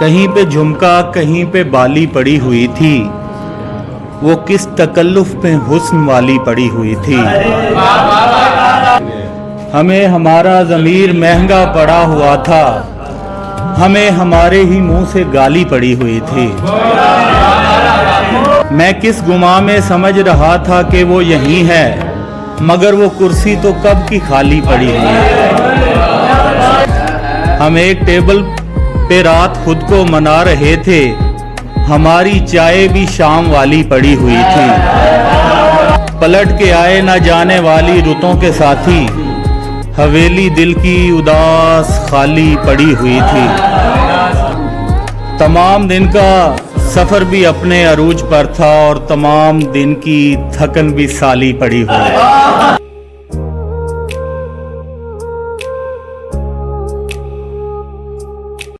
कहीं पे झुमका कहीं पे बाली पड़ी हुई थी, वो किस तकल्लुफ पे हुस्न वाली पड़ी हुई थी। हमें हमारा ज़मीर महंगा पड़ा हुआ था, हमें हमारे ही मुंह से गाली पड़ी हुई थी। मैं किस गुमा में समझ रहा था कि वो यहीं है, मगर वो कुर्सी तो कब की खाली पड़ी हुई है। हम एक टेबल पे रात खुद को मना रहे थे, हमारी चाय भी शाम वाली पड़ी हुई थी। पलट के आए न जाने वाली रुतों के साथी, हवेली दिल की उदास खाली पड़ी हुई थी। तमाम दिन का सफ़र भी अपने अरूज पर था और तमाम दिन की थकन भी साली पड़ी हुई।